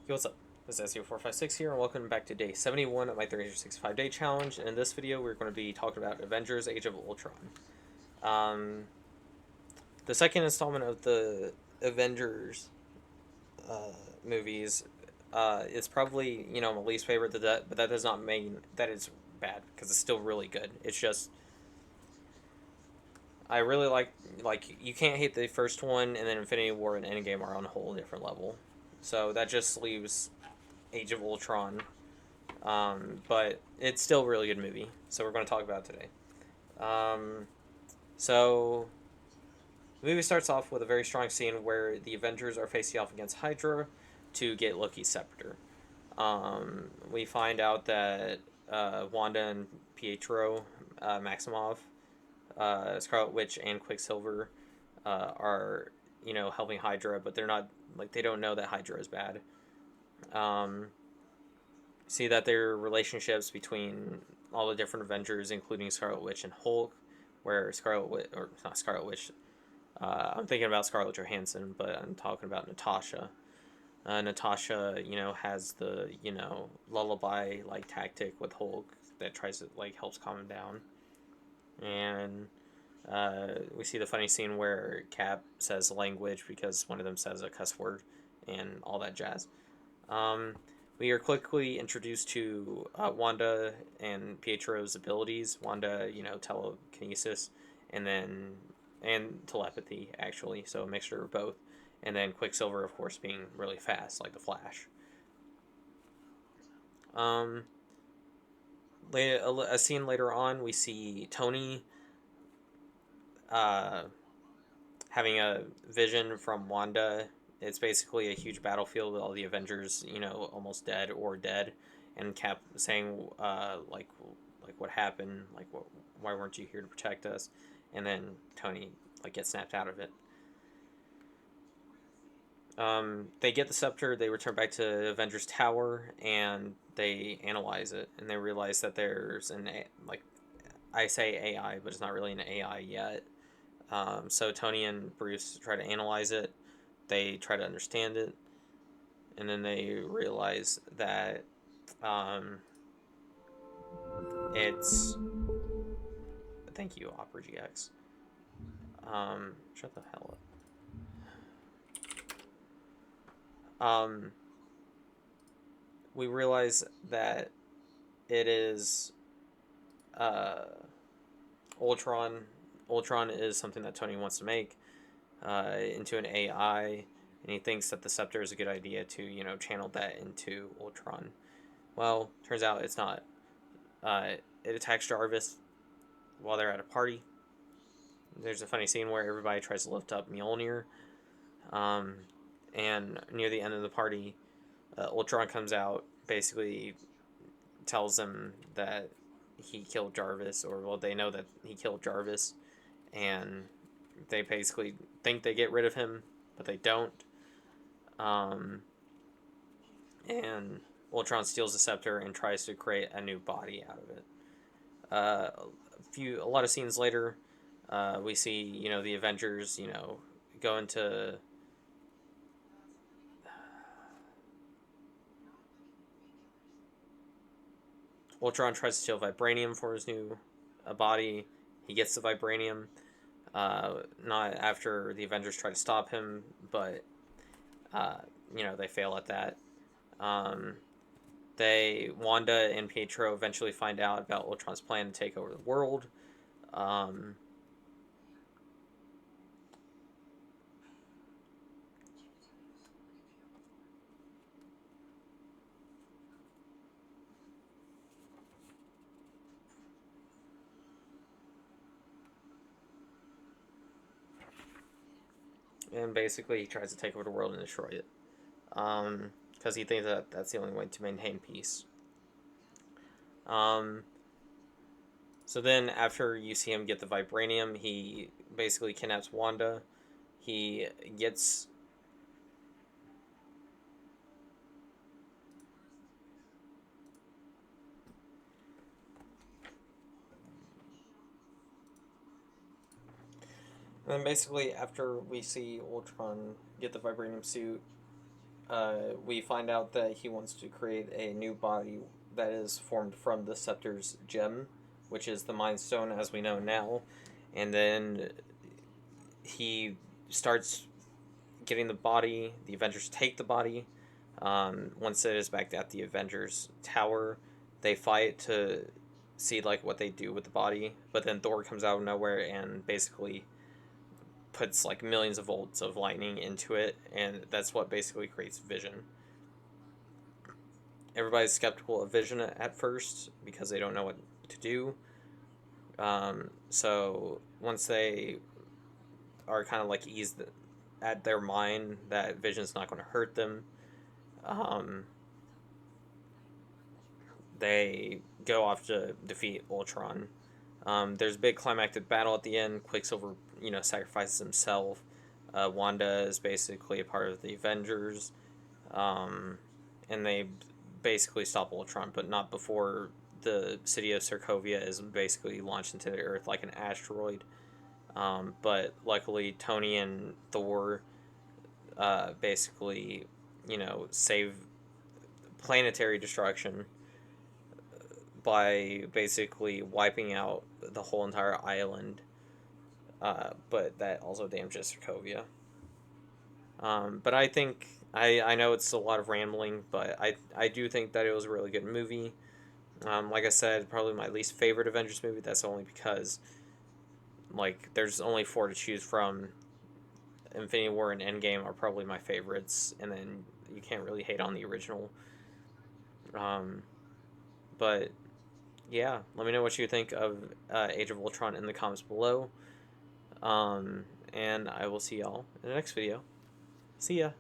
Yo, what's up? This is SEO456 here, and welcome back to day 71 of my 365-day challenge. And in this video, we're going to be talking about Avengers: Age of Ultron. Um, the second installment of the Avengers uh, movies. It's probably my least favorite, but that does not mean that it's bad because it's still really good. It's just I really like you can't hate the first one, and then Infinity War and Endgame are on a whole different level. So that just leaves Age of Ultron. But it's still a really good movie, so we're going to talk about it today. So the movie starts off with a very strong scene where the Avengers are facing off against Hydra to get Loki's scepter. We find out that Wanda and Pietro Maximoff, Scarlet Witch, and Quicksilver are helping Hydra, but they're not they don't know that Hydra is bad. Um, See that there are relationships between all the different Avengers, including Scarlet Witch and Hulk, where Scarlet Witch, or not Scarlet Witch, I'm thinking about Scarlett Johansson, but I'm talking about Natasha. Natasha, has the, lullaby like tactic with Hulk that tries to helps calm him down. And we see the funny scene where Cap says language because one of them says a cuss word and all that jazz. Um, we are quickly introduced to Wanda and Pietro's abilities. Wanda, telekinesis, and telepathy actually, so a mixture of both. And then Quicksilver, of course, being really fast, like the Flash. Um, a scene later on, we see Tony uh, having a vision from Wanda. It's basically a huge battlefield with all the Avengers, almost dead or dead, and Cap saying, what happened? Why weren't you here to protect us? And then Tony gets snapped out of it. They get the scepter. They return back to Avengers Tower, and they analyze it, and they realize that there's I say AI, but it's not really an AI yet. So Tony and Bruce try to analyze it. They try to understand it, and then they realize that it's. Thank you, Opera GX. Shut the hell up. We realize that it is Ultron. Ultron is something that Tony wants to make into an AI, and he thinks that the scepter is a good idea to channel that into Ultron. Well, turns out it's not. It attacks Jarvis while they're at a party. There's a funny scene where everybody tries to lift up Mjolnir, um, and near the end of the party, Ultron comes out, basically tells them that he killed Jarvis, or well, they know that he killed Jarvis, and they basically think they get rid of him, but they don't. Um, and Ultron steals the scepter and tries to create a new body out of it. A lot of scenes later, we see the Avengers go into Ultron tries to steal vibranium for his new body. He gets the vibranium. Not after the Avengers try to stop him, but they fail at that. Um, Wanda and Pietro eventually find out about Ultron's plan to take over the world. Um, and basically, he tries to take over the world and destroy it. Because he thinks that that's the only way to maintain peace. Um, so then, after you see him get the vibranium, he basically kidnaps Wanda. He gets And then basically, after we see Ultron get the vibranium suit, we find out that he wants to create a new body that is formed from the Scepter's gem, which is the Mind Stone as we know now. And then he starts getting the body. The Avengers take the body. Once it is back at the Avengers Tower, they fight to see like what they do with the body. But then Thor comes out of nowhere and basically puts like millions of volts of lightning into it, and that's what basically creates Vision. Everybody's skeptical of Vision at first because they don't know what to do. So once they are kind of like eased at their mind that Vision's not going to hurt them, um, they go off to defeat Ultron. There's a big climactic battle at the end. Quicksilver, sacrifices himself. Wanda is basically a part of the Avengers, um, and they basically stop Ultron, but not before the city of Sokovia is basically launched into the Earth like an asteroid. But luckily, Tony and Thor basically, save planetary destruction by basically wiping out the whole entire island. But that also damages Sokovia. But I think I know it's a lot of rambling, but I do think that it was a really good movie. Like I said, probably my least favorite Avengers movie. That's only because like there's only four to choose from. Infinity War and Endgame are probably my favorites, and then you can't really hate on the original. Um, but yeah, let me know what you think of Age of Ultron in the comments below. And I will see y'all in the next video. See ya.